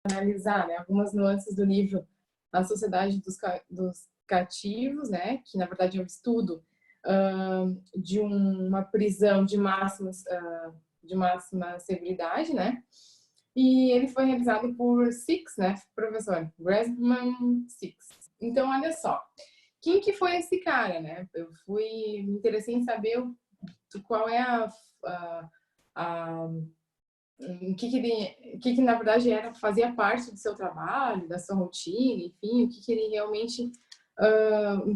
analisar, né, algumas nuances do livro A Sociedade dos Cativos, né, que na verdade é um estudo de uma prisão de máxima seguridade, né, e ele foi realizado por Six, né, professor Bresman Six. Então, olha só, quem que foi esse cara, né? Eu me interessei em saber qual é o que na verdade fazia parte do seu trabalho, da sua rotina, enfim, o que ele realmente,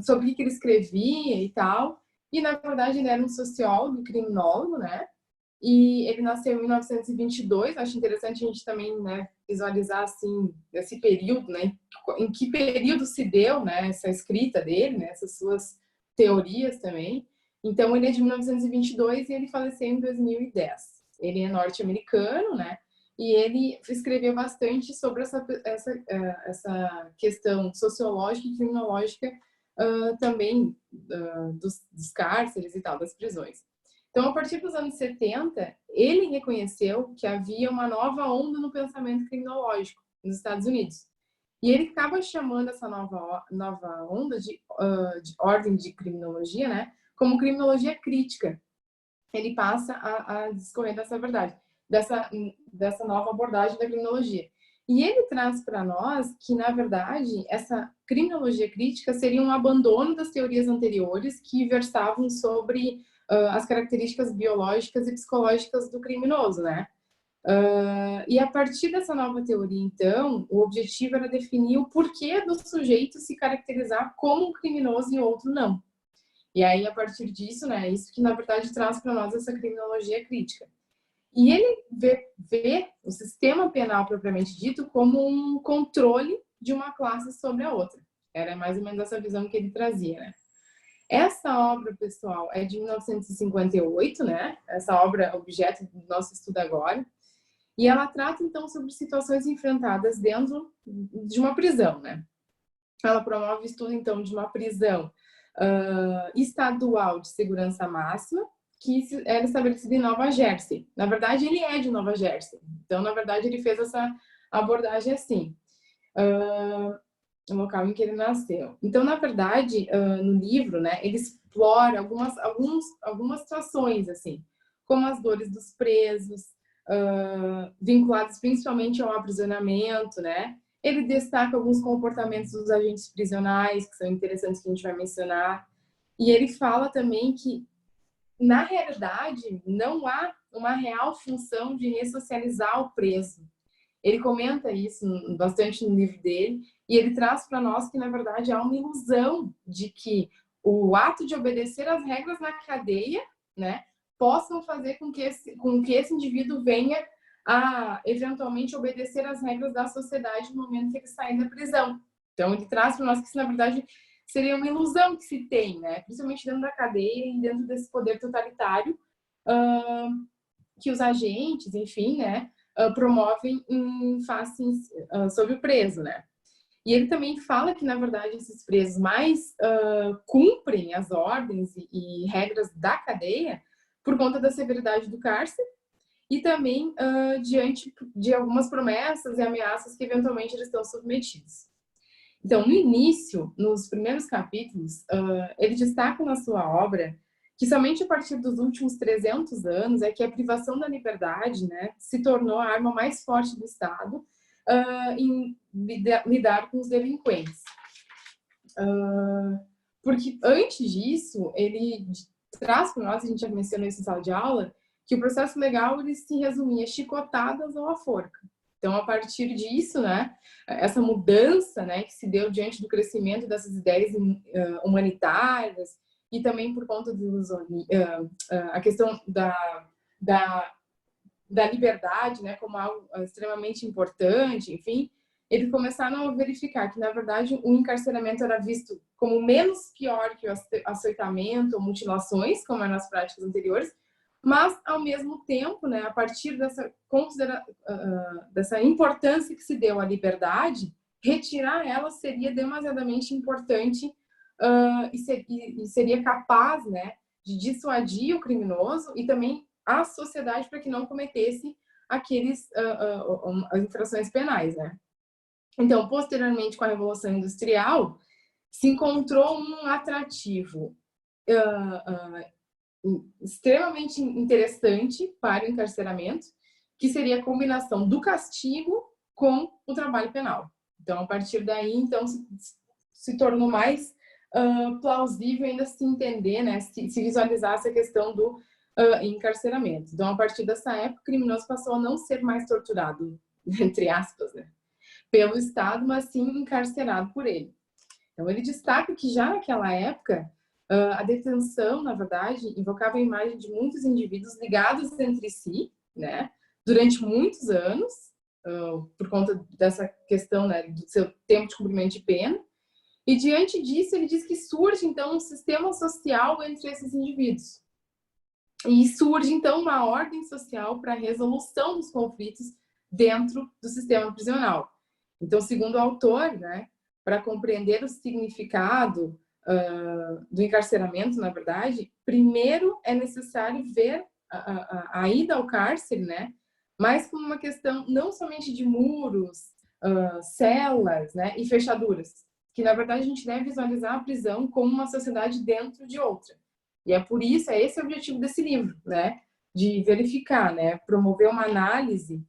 sobre o que ele escrevia e tal. E na verdade ele era um sociólogo, criminólogo, né? E ele nasceu em 1922. Acho interessante a gente também, né, visualizar assim esse período, né? Em que período se deu, né, essa escrita dele, né, essas suas teorias também. Então ele é de 1922 e ele faleceu em 2010. Ele é norte-americano, né? E ele escreveu bastante sobre essa questão sociológica e criminológica também dos cárceres e tal, das prisões. Então, a partir dos anos 70, ele reconheceu que havia uma nova onda no pensamento criminológico nos Estados Unidos. E ele acaba chamando essa nova onda de ordem de criminologia, né, como criminologia crítica. Ele passa a discorrer dessa verdade, dessa nova abordagem da criminologia. E ele traz para nós que, na verdade, essa criminologia crítica seria um abandono das teorias anteriores que versavam sobre as características biológicas e psicológicas do criminoso, né? E a partir dessa nova teoria, então, o objetivo era definir o porquê do sujeito se caracterizar como um criminoso e outro não. E aí, a partir disso, né, isso que, na verdade, traz para nós essa criminologia crítica. E ele vê o sistema penal, propriamente dito, como um controle de uma classe sobre a outra. Era mais ou menos essa visão que ele trazia, né? Essa obra, pessoal, é de 1958, né? Essa obra é objeto do nosso estudo agora. E ela trata, então, sobre situações enfrentadas dentro de uma prisão, né? Ela promove o estudo, então, de uma prisão estadual de segurança máxima, que era estabelecida em Nova Jersey. Na verdade, ele é de Nova Jersey. Então, na verdade, ele fez essa abordagem assim. O local em que ele nasceu. Então, na verdade, no livro, né, ele explora algumas situações, assim, como as dores dos presos, vinculadas principalmente ao aprisionamento, né? Ele destaca alguns comportamentos dos agentes prisionais, que são interessantes, que a gente vai mencionar. E ele fala também que, na realidade, não há uma real função de ressocializar o preso. Ele comenta isso bastante no livro dele, e ele traz para nós que, na verdade, há uma ilusão de que o ato de obedecer às regras na cadeia, né, possam fazer com que esse indivíduo venha a, eventualmente, obedecer às regras da sociedade no momento que ele sair da prisão. Então, ele traz para nós que isso, na verdade, seria uma ilusão que se tem, né, principalmente dentro da cadeia e dentro desse poder totalitário que os agentes, enfim, né, promovem em face sobre o preso, né? E ele também fala que, na verdade, esses presos mais cumprem as ordens e regras da cadeia por conta da severidade do cárcere e também diante de algumas promessas e ameaças que eventualmente eles estão submetidos. Então, no início, nos primeiros capítulos, ele destaca na sua obra que somente a partir dos últimos 300 anos é que a privação da liberdade, né, se tornou a arma mais forte do Estado em lidar com os delinquentes. Porque antes disso, ele traz para nós, a gente já mencionou isso em sala de aula, que o processo legal ele se resumia a chicotadas ou a forca. Então, a partir disso, né, essa mudança, né, que se deu diante do crescimento dessas ideias humanitárias e também por conta a questão da liberdade, né, como algo extremamente importante, enfim, eles começaram a verificar que, na verdade, o encarceramento era visto como menos pior que o açoitamento ou mutilações, como eram nas práticas anteriores, mas, ao mesmo tempo, né, a partir dessa importância que se deu à liberdade, retirar ela seria demasiadamente importante e seria capaz, né, de dissuadir o criminoso e também a sociedade para que não cometesse as infrações penais, né? Então, posteriormente, com a Revolução Industrial, se encontrou um atrativo extremamente interessante para o encarceramento, que seria a combinação do castigo com o trabalho penal. Então, a partir daí, então, se tornou mais plausível ainda se entender, né, se visualizar essa questão do encarceramento. Então, a partir dessa época, o criminoso passou a não ser mais torturado, entre aspas, né, pelo Estado, mas sim encarcerado por ele. Então, ele destaca que já naquela época, a detenção, na verdade, invocava a imagem de muitos indivíduos ligados entre si, né, durante muitos anos, por conta dessa questão, né, do seu tempo de cumprimento de pena. E diante disso, ele diz que surge, então, um sistema social entre esses indivíduos. E surge, então, uma ordem social para a resolução dos conflitos dentro do sistema prisional. Então, segundo o autor, né, para compreender o significado do encarceramento, na verdade, primeiro é necessário ver a ida ao cárcere, né, mas como uma questão não somente de muros, celas, né, e fechaduras, que na verdade a gente deve visualizar a prisão como uma sociedade dentro de outra. E é por isso, é esse o objetivo desse livro, né, de verificar, né, promover uma análise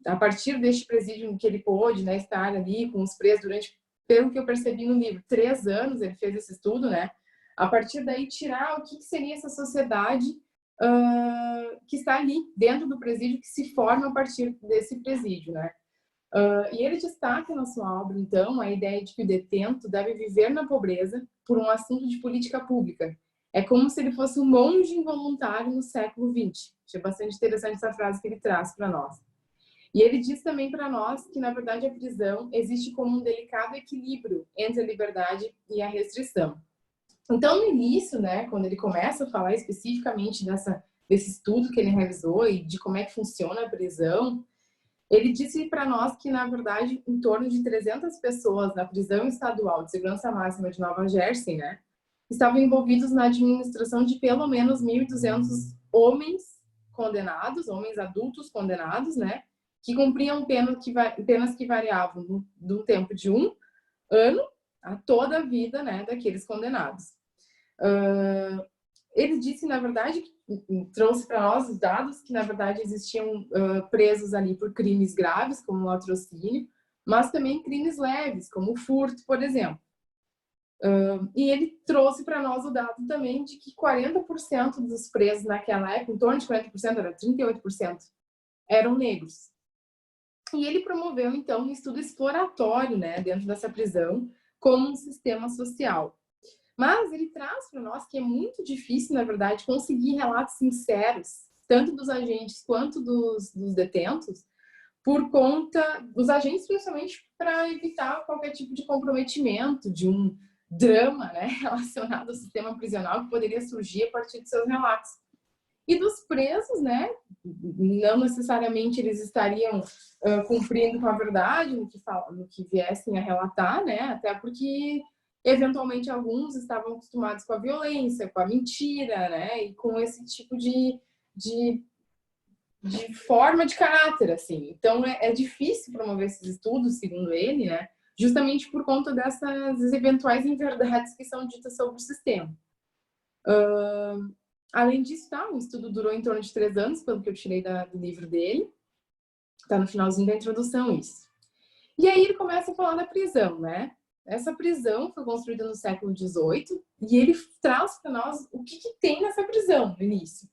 a partir deste presídio que ele pôde, né, estar ali com os presos durante, pelo que eu percebi no livro, 3 anos ele fez esse estudo, né, a partir daí tirar o que seria essa sociedade que está ali dentro do presídio, que se forma a partir desse presídio, né. E ele destaca na sua obra, então, a ideia de que o detento deve viver na pobreza por um assunto de política pública. É como se ele fosse um monge involuntário no século XX. Achei bastante interessante essa frase que ele traz para nós. E ele diz também para nós que, na verdade, a prisão existe como um delicado equilíbrio entre a liberdade e a restrição. Então, no início, né, quando ele começa a falar especificamente desse estudo que ele realizou e de como é que funciona a prisão, ele disse para nós que, na verdade, em torno de 300 pessoas na prisão estadual de segurança máxima de Nova Jersey, né, estavam envolvidos na administração de pelo menos 1.200 homens condenados, homens adultos condenados, né, que cumpriam penas que variavam do tempo de 1 ano a toda a vida, né, daqueles condenados. Ele disse, na verdade, trouxe para nós os dados que, na verdade, existiam presos ali por crimes graves, como o latrocínio, mas também crimes leves, como o furto, por exemplo. E ele trouxe para nós o dado também de que 40% dos presos naquela época, em torno de 40%, era 38%, eram negros. E ele promoveu, então, um estudo exploratório, né, dentro dessa prisão, como um sistema social. Mas ele traz para nós que é muito difícil, na verdade, conseguir relatos sinceros, tanto dos agentes quanto dos detentos, por conta dos agentes, principalmente para evitar qualquer tipo de comprometimento, de um drama, né, relacionado ao sistema prisional que poderia surgir a partir de seus relatos. E dos presos, né, não necessariamente eles estariam cumprindo com a verdade no que viessem a relatar, né, até porque eventualmente alguns estavam acostumados com a violência, com a mentira, né, e com esse tipo de forma de caráter, assim. Então é difícil promover esses estudos, segundo ele, né, justamente por conta dessas eventuais inverdades que são ditas sobre o sistema. Além disso, tá, o estudo durou em torno de 3 anos, pelo que eu tirei do livro dele. Tá no finalzinho da introdução isso. E aí ele começa a falar da prisão, né? Essa prisão foi construída no século XVIII e ele traz para nós o que tem nessa prisão no início.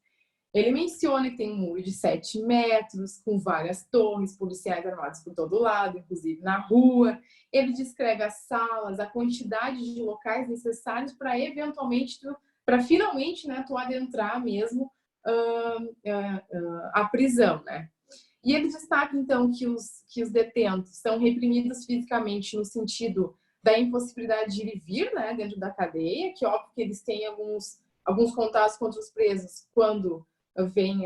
Ele menciona que tem um muro de 7 metros, com várias torres, policiais armados por todo lado, inclusive na rua. Ele descreve as salas, a quantidade de locais necessários para eventualmente, para finalmente, né, tu adentrar mesmo a prisão, né? E ele destaca, então, que os detentos são reprimidos fisicamente no sentido da impossibilidade de ir e vir, né, dentro da cadeia, que óbvio que eles têm alguns contatos contra os presos quando vêm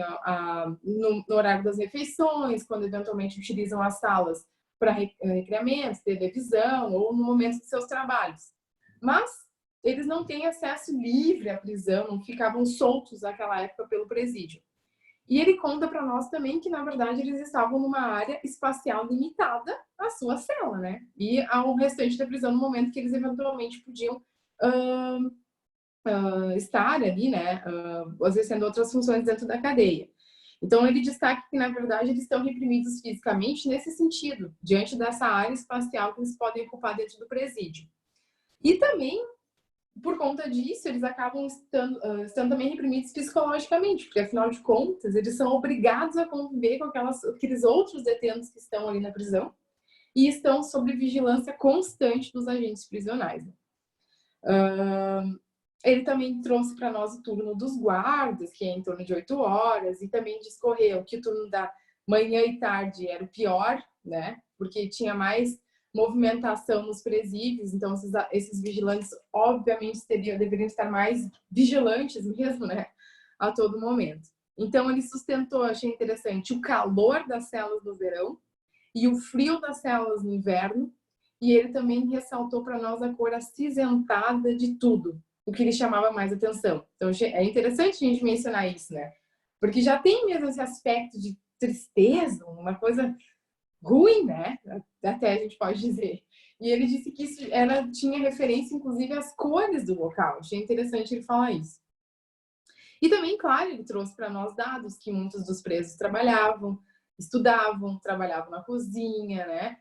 no horário das refeições, quando eventualmente utilizam as salas para recreamentos, televisão ou no momento de seus trabalhos. Mas eles não têm acesso livre à prisão, não ficavam soltos naquela época pelo presídio. E ele conta para nós também que, na verdade, eles estavam numa área espacial limitada à sua cela, né? E ao restante da prisão no momento que eles eventualmente podiam estar ali, né? Exercendo outras funções dentro da cadeia. Então, ele destaca que, na verdade, eles estão reprimidos fisicamente nesse sentido, diante dessa área espacial que eles podem ocupar dentro do presídio. E também, por conta disso, eles acabam estando também reprimidos psicologicamente, porque, afinal de contas, eles são obrigados a conviver com aqueles outros detentos que estão ali na prisão e estão sob vigilância constante dos agentes prisionais. Ele também trouxe para nós o turno dos guardas, que é em torno de 8 horas, e também discorreu que o turno da manhã e tarde era o pior, né? Porque tinha mais movimentação nos presídios, então esses vigilantes, obviamente, deveriam estar mais vigilantes mesmo, né? A todo momento. Então, ele sustentou, achei interessante, o calor das celas no verão e o frio das celas no inverno, e ele também ressaltou para nós a cor acinzentada de tudo, o que lhe chamava mais atenção. Então, é interessante a gente mencionar isso, né? Porque já tem mesmo esse aspecto de tristeza, uma coisa ruim, né? Até a gente pode dizer. E ele disse que isso tinha referência, inclusive, às cores do local. Achei interessante ele falar isso. E também, claro, ele trouxe para nós dados que muitos dos presos trabalhavam, estudavam, trabalhavam na cozinha, né?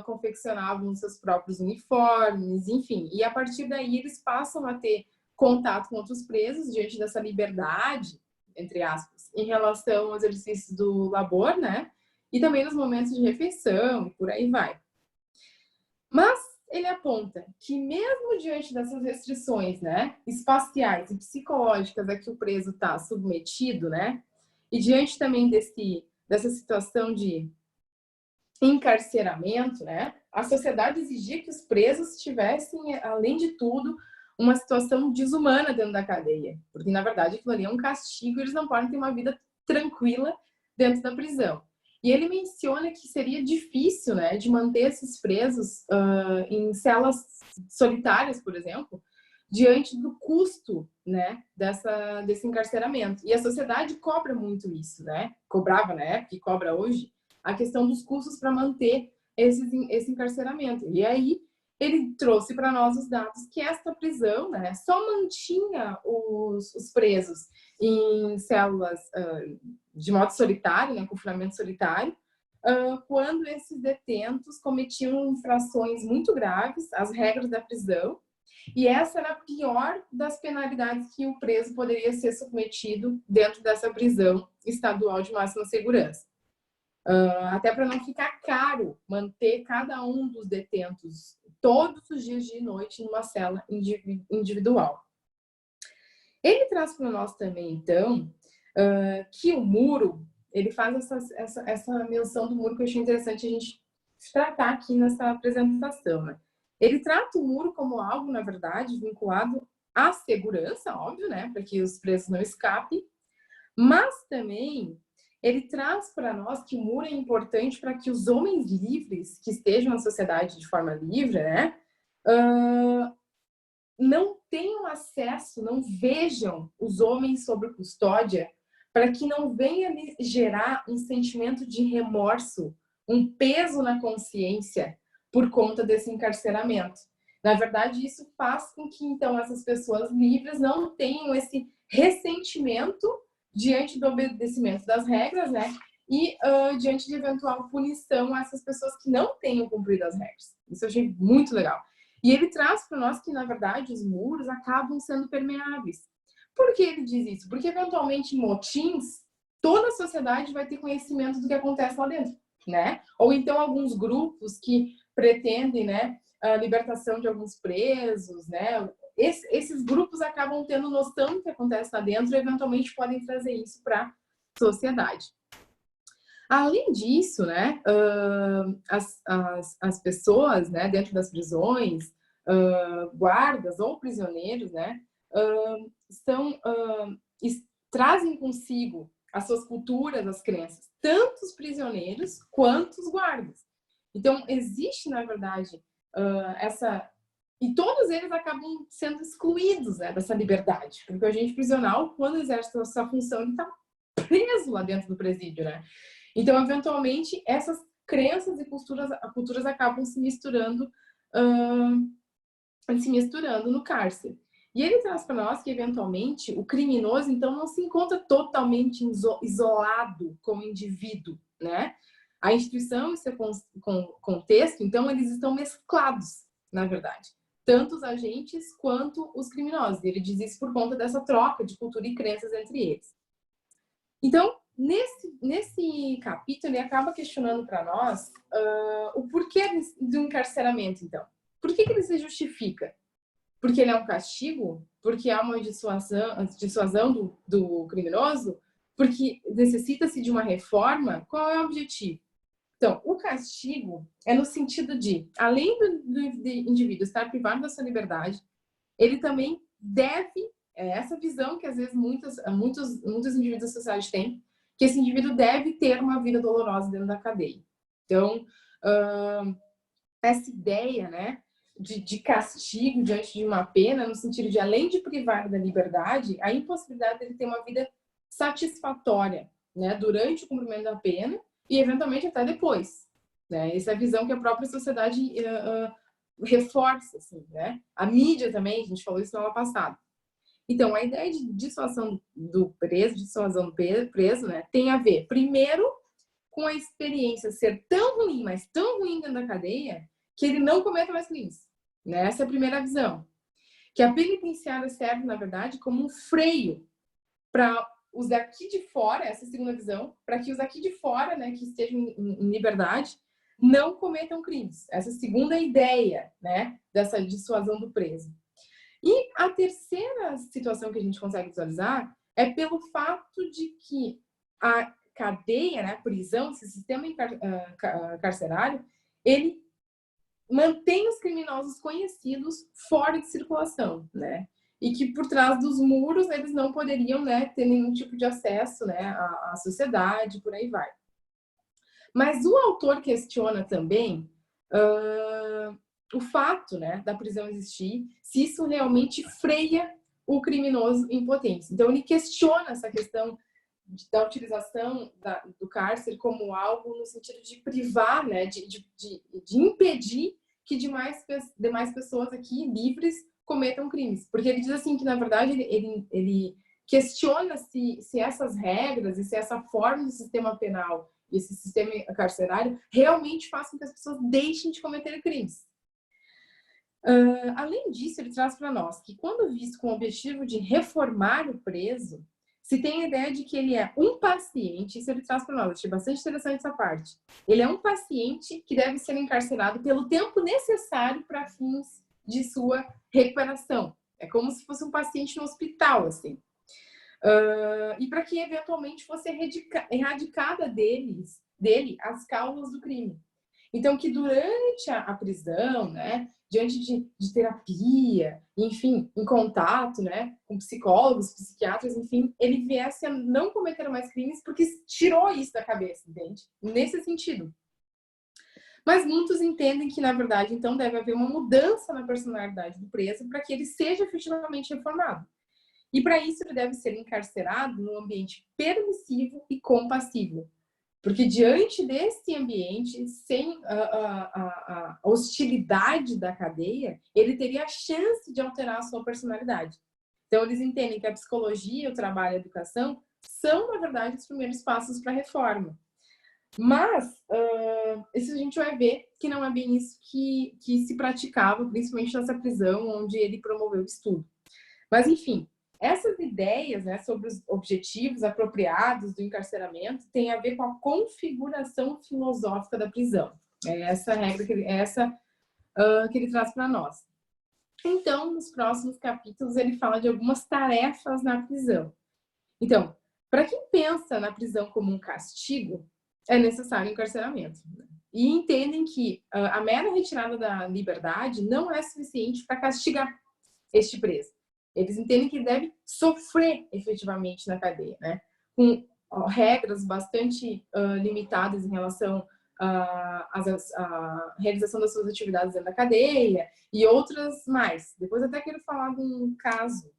Confeccionavam seus próprios uniformes, enfim. E a partir daí eles passam a ter contato com outros presos diante dessa liberdade, entre aspas, em relação aos exercícios do labor, né? E também nos momentos de refeição, e por aí vai. Mas ele aponta que mesmo diante dessas restrições, né, espaciais e psicológicas a que o preso está submetido, né, e diante também dessa situação de encarceramento, né, a sociedade exigia que os presos tivessem, além de tudo, uma situação desumana dentro da cadeia, porque na verdade aquilo ali é um castigo, eles não podem ter uma vida tranquila dentro da prisão. E ele menciona que seria difícil, né, de manter esses presos em celas solitárias, por exemplo, diante do custo, né, desse encarceramento. E a sociedade cobra muito isso, né? Cobrava na época e cobra hoje a questão dos custos para manter esse encarceramento. E aí ele trouxe para nós os dados que esta prisão, né, só mantinha os presos em células de modo solitário, né, confinamento solitário, quando esses detentos cometiam infrações muito graves às regras da prisão, e essa era a pior das penalidades que o preso poderia ser submetido dentro dessa prisão estadual de máxima segurança. Até para não ficar caro manter cada um dos detentos todos os dias de noite numa cela individual. Ele traz para nós também, então, que o muro, ele faz essa menção do muro que eu achei interessante a gente tratar aqui nessa apresentação, né? Ele trata o muro como algo, na verdade, vinculado à segurança, óbvio, né? Para que os presos não escapem, mas também ele traz para nós que o muro é importante para que os homens livres, que estejam na sociedade de forma livre, né? Não tenham acesso, não vejam os homens sob custódia, para que não venha gerar um sentimento de remorso, um peso na consciência por conta desse encarceramento. Na verdade, isso faz com que, então, essas pessoas livres não tenham esse ressentimento diante do obedecimento das regras, né? E diante de eventual punição a essas pessoas que não tenham cumprido as regras. Isso eu achei muito legal. E ele traz para nós que, na verdade, os muros acabam sendo permeáveis. Por que ele diz isso? Porque, eventualmente, em motins, toda a sociedade vai ter conhecimento do que acontece lá dentro, né? Ou então alguns grupos que pretendem, né, a libertação de alguns presos, né? Esses grupos acabam tendo noção do que acontece lá dentro e, eventualmente, podem trazer isso para a sociedade. Além disso, né, as pessoas, né, dentro das prisões, guardas ou prisioneiros, né, trazem consigo as suas culturas, as crenças, tanto os prisioneiros quanto os guardas. Então, existe, na verdade, e todos eles acabam sendo excluídos, né, dessa liberdade, porque o agente prisional, quando exerce a sua função, ele está preso lá dentro do presídio, né? Então, eventualmente, essas crenças e culturas acabam se misturando no cárcere. E ele traz para nós que, eventualmente, o criminoso, então, não se encontra totalmente isolado como indivíduo, né? A instituição e seu contexto, então, eles estão mesclados, na verdade. Tanto os agentes quanto os criminosos. Ele diz isso por conta dessa troca de cultura e crenças entre eles. Então, nesse capítulo, ele acaba questionando para nós o porquê do encarceramento, então. Por que ele se justifica? Porque ele é um castigo? Porque há uma dissuasão do criminoso? Porque necessita-se de uma reforma? Qual é o objetivo? Então, o castigo é no sentido de, além do indivíduo estar privado da sua liberdade, ele também deve, essa visão que às vezes muitos indivíduos da sociedade têm, que esse indivíduo deve ter uma vida dolorosa dentro da cadeia. Então, essa ideia, né, de castigo diante de uma pena, no sentido de, além de privar da liberdade, a impossibilidade dele ter uma vida satisfatória, né, durante o cumprimento da pena e, eventualmente, até depois. Né? Essa é a visão que a própria sociedade reforça, assim, né? A mídia também, a gente falou isso na aula passada. Então, a ideia de dissuasão do preso, né, tem a ver, primeiro, com a experiência ser tão ruim, mas tão ruim dentro da cadeia, que ele não cometa mais crimes. Né? Essa é a primeira visão. Que a penitenciária serve, na verdade, como um freio para os daqui de fora, essa é a segunda visão, para que os daqui de fora, né, que estejam em liberdade, não cometam crimes. Essa é a segunda ideia, né, dessa dissuasão do preso. E a terceira situação que a gente consegue visualizar é pelo fato de que a cadeia, né, a prisão, esse sistema carcerário, ele mantém os criminosos conhecidos fora de circulação, né? E que por trás dos muros eles não poderiam, né, ter nenhum tipo de acesso, né, à sociedade, por aí vai. Mas o autor questiona também o fato, né, da prisão existir, se isso realmente freia o criminoso em potência. Então ele questiona essa questão da utilização do cárcere como algo no sentido de privar, né, de impedir que demais pessoas aqui livres cometam crimes. Porque ele diz assim que, na verdade, ele questiona se essas regras e se essa forma do sistema penal e esse sistema carcerário realmente façam com que as pessoas deixem de cometer crimes. Além disso, ele traz para nós que, quando visto com o objetivo de reformar o preso, se tem a ideia de que ele é um paciente, isso ele traz para nós, eu achei bastante interessante essa parte. Ele é um paciente que deve ser encarcerado pelo tempo necessário para fins de sua recuperação. É como se fosse um paciente no hospital, assim. E para que, eventualmente, fosse erradicada dele as causas do crime. Então, que durante a prisão, né, diante de terapia, enfim, em contato, né, com psicólogos, psiquiatras, enfim, ele viesse a não cometer mais crimes porque tirou isso da cabeça, entende? Nesse sentido. Mas muitos entendem que, na verdade, então, deve haver uma mudança na personalidade do preso para que ele seja efetivamente reformado. E, para isso, ele deve ser encarcerado num ambiente permissivo e compassivo. Porque diante desse ambiente, sem a hostilidade da cadeia, ele teria a chance de alterar a sua personalidade. Então, eles entendem que a psicologia, o trabalho e a educação são, na verdade, os primeiros passos para a reforma. Mas, isso a gente vai ver que não é bem isso que se praticava, principalmente nessa prisão onde ele promoveu o estudo. Mas, enfim, essas ideias, né, sobre os objetivos apropriados do encarceramento têm a ver com a configuração filosófica da prisão. É essa regra que ele traz para nós. Então, nos próximos capítulos, ele fala de algumas tarefas na prisão. Então, para quem pensa na prisão como um castigo, é necessário encarceramento. E entendem que a mera retirada da liberdade não é suficiente para castigar este preso. Eles entendem que ele deve sofrer efetivamente na cadeia, né? Com regras bastante limitadas em relação à realização das suas atividades dentro da cadeia e outras mais. Depois até quero falar de um caso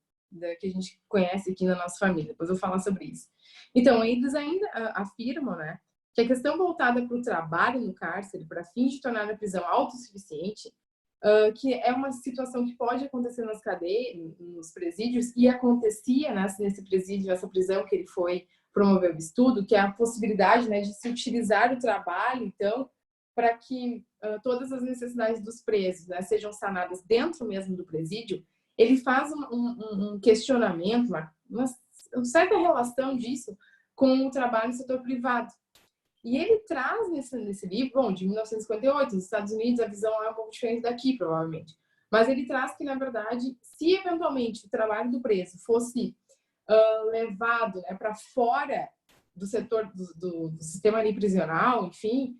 que a gente conhece aqui na nossa família. Depois eu vou falar sobre isso. Então, eles ainda afirmam, né, que a questão voltada para o trabalho no cárcere, para fins de tornar a prisão autossuficiente, que é uma situação que pode acontecer nas cadeias, nos presídios, e acontecia, né, nesse presídio, nessa prisão que ele foi promover o estudo, que é a possibilidade, né, de se utilizar o trabalho, então, para que todas as necessidades dos presos, né, sejam sanadas dentro mesmo do presídio. Ele faz um questionamento, uma certa relação disso com o trabalho no setor privado. E ele traz nesse livro, bom, de 1958, nos Estados Unidos a visão é um pouco diferente daqui, provavelmente. Mas ele traz que, na verdade, se eventualmente o trabalho do preso fosse levado, né, para fora do setor do sistema ali prisional, enfim,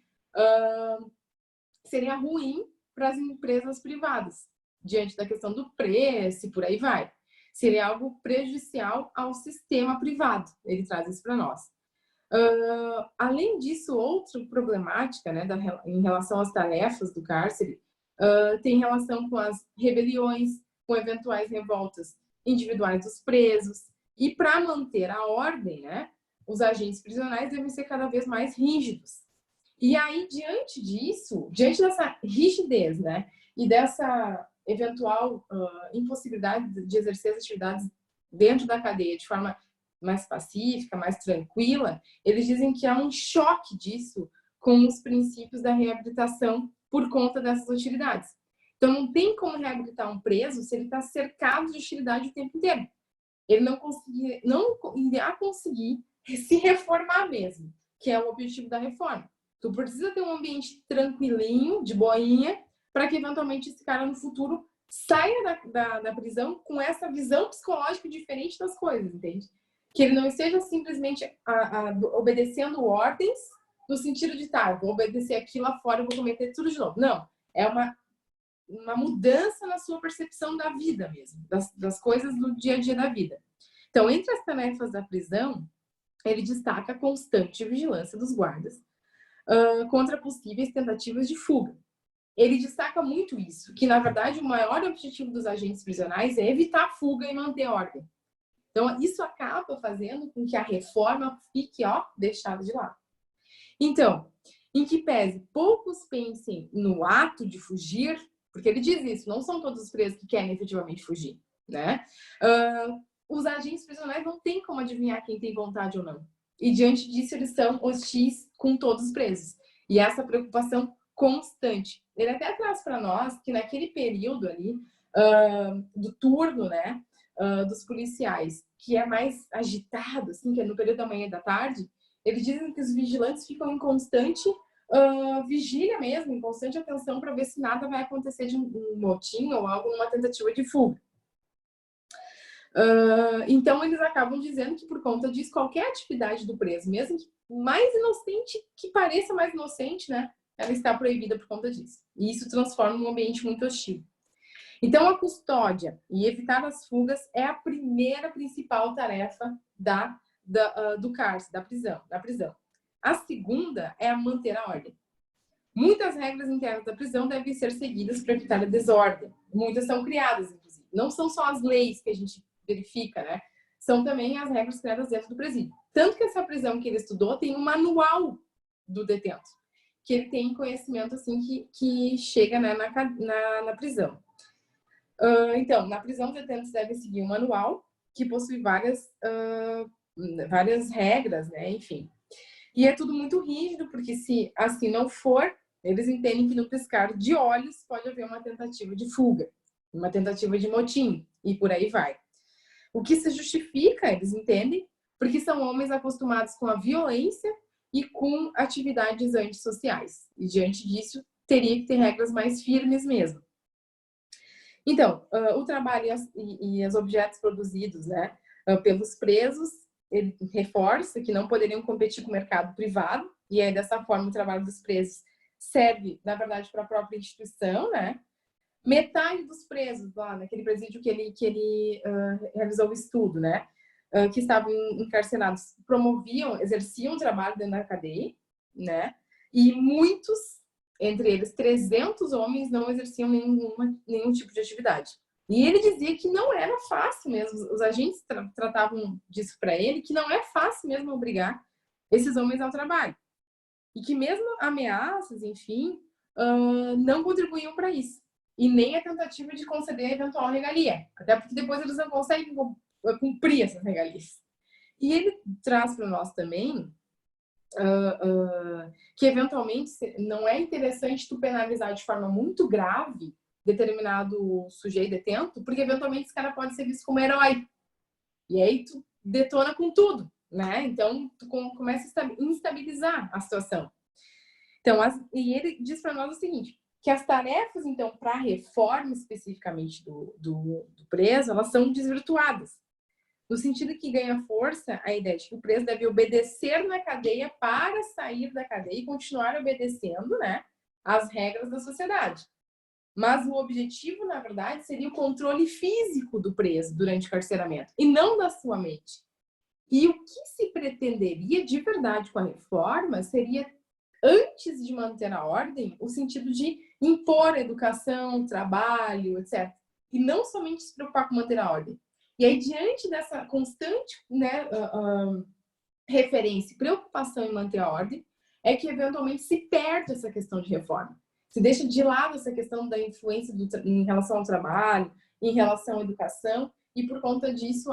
seria ruim para as empresas privadas, diante da questão do preço e por aí vai. Seria algo prejudicial ao sistema privado. Ele traz isso para nós. Além disso, outra problemática, né, em relação às tarefas do cárcere, tem relação com as rebeliões, com eventuais revoltas individuais dos presos. E para manter a ordem, né, os agentes prisionais devem ser cada vez mais rígidos. E aí, diante disso, diante dessa rigidez, né, e dessa eventual impossibilidade de exercer as atividades dentro da cadeia de forma mais pacífica, mais tranquila, eles dizem que há um choque disso com os princípios da reabilitação por conta dessas hostilidades. Então, não tem como reabilitar um preso se ele está cercado de hostilidade o tempo inteiro. Ele não irá conseguir se reformar mesmo, que é o objetivo da reforma. Tu precisa ter um ambiente tranquilinho, de boinha, para que eventualmente esse cara no futuro saia da prisão com essa visão psicológica diferente das coisas, entende? Que ele não esteja simplesmente obedecendo ordens no sentido de, tá, vou obedecer aqui lá fora, eu vou cometer tudo de novo. Não, é uma mudança na sua percepção da vida mesmo, das coisas do dia a dia da vida. Então, entre as tarefas da prisão, ele destaca a constante vigilância dos guardas contra possíveis tentativas de fuga. Ele destaca muito isso, que na verdade o maior objetivo dos agentes prisionais é evitar a fuga e manter a ordem. Então, isso acaba fazendo com que a reforma fique, deixada de lado. Então, em que pese poucos pensem no ato de fugir, porque ele diz isso, não são todos os presos que querem efetivamente fugir, né? Os agentes prisionais não têm como adivinhar quem tem vontade ou não. E diante disso, eles são hostis com todos os presos. E essa preocupação constante. Ele até traz para nós que naquele período ali, do turno, né, dos policiais, que é mais agitado, assim, que é no período da manhã e da tarde, eles dizem que os vigilantes ficam em constante vigília mesmo, em constante atenção para ver se nada vai acontecer de um motim ou algo numa tentativa de fuga. Então, eles acabam dizendo que por conta disso, qualquer atividade do preso, mesmo que mais inocente, que pareça mais inocente, né, ela está proibida por conta disso. E isso transforma um ambiente muito hostil. Então, a custódia e evitar as fugas é a primeira principal tarefa do cárcere, da prisão. A segunda é a manter a ordem. Muitas regras internas da prisão devem ser seguidas para evitar a desordem. Muitas são criadas, inclusive. Não são só as leis que a gente verifica, né? São também as regras criadas dentro do presídio. Tanto que essa prisão que ele estudou tem um manual do detento, que ele tem conhecimento assim que chega, né, na prisão. Então, na prisão, os detentos devem seguir um manual que possui várias regras, né? Enfim. E é tudo muito rígido, porque se assim não for, eles entendem que no piscar de olhos pode haver uma tentativa de fuga, uma tentativa de motim, e por aí vai. O que se justifica, eles entendem, porque são homens acostumados com a violência e com atividades antissociais. E diante disso, teria que ter regras mais firmes mesmo. Então, o trabalho e os objetos produzidos, né, pelos presos, ele reforça que não poderiam competir com o mercado privado, e aí dessa forma o trabalho dos presos serve, na verdade, para a própria instituição, né? Metade dos presos lá naquele presídio que ele realizou o estudo, né, que estavam encarcerados, exerciam trabalho dentro da cadeia, né? E muitos, entre eles 300 homens, não exerciam nenhum tipo de atividade. E ele dizia que não era fácil mesmo, os agentes tratavam disso para ele, que não é fácil mesmo obrigar esses homens ao trabalho. E que mesmo ameaças, enfim, não contribuíam para isso. E nem a tentativa de conceder eventual regalia. Até porque depois eles não conseguem cumprir essas regalias. E ele traz para nós também que eventualmente não é interessante tu penalizar de forma muito grave determinado sujeito detento, porque eventualmente esse cara pode ser visto como herói. E aí tu detona com tudo, né? Então tu começa a instabilizar a situação. Então, e ele diz para nós o seguinte, que as tarefas, então, para a reforma especificamente do preso, elas são desvirtuadas. No sentido que ganha força a ideia de que o preso deve obedecer na cadeia para sair da cadeia e continuar obedecendo, né, as regras da sociedade. Mas o objetivo, na verdade, seria o controle físico do preso durante o carceramento, e não da sua mente. E o que se pretenderia de verdade com a reforma seria, antes de manter a ordem, o sentido de impor educação, trabalho, etc. E não somente se preocupar com manter a ordem. E aí, diante dessa constante, né, referência e preocupação em manter a ordem, é que eventualmente se perde essa questão de reforma. Se deixa de lado essa questão da influência em relação ao trabalho, em relação à educação, e por conta disso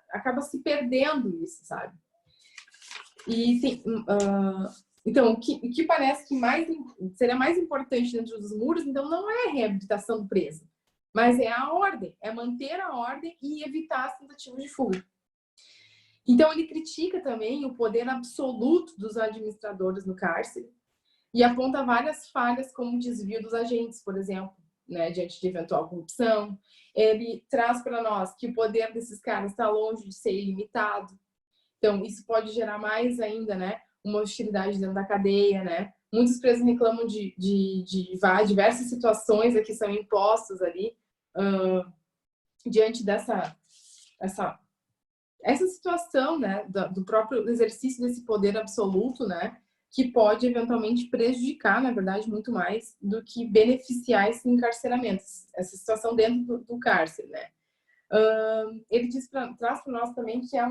acaba se perdendo isso, sabe? E então, o que parece que seria mais importante dentro dos muros, então, não é a reabilitação do preso, mas é a ordem, é manter a ordem e evitar as tentativas de fuga. Então, ele critica também o poder absoluto dos administradores no cárcere e aponta várias falhas, como o desvio dos agentes, por exemplo, né, diante de eventual corrupção. Ele traz para nós que o poder desses caras está longe de ser ilimitado. Então, isso pode gerar mais ainda, né, uma hostilidade dentro da cadeia, né? Muitos presos reclamam de diversas situações que são impostas ali diante dessa situação, né, do próprio exercício desse poder absoluto, né, que pode eventualmente prejudicar, na verdade, muito mais do que beneficiar esse encarceramento, essa situação dentro do cárcere, né. Ele traz para nós também que há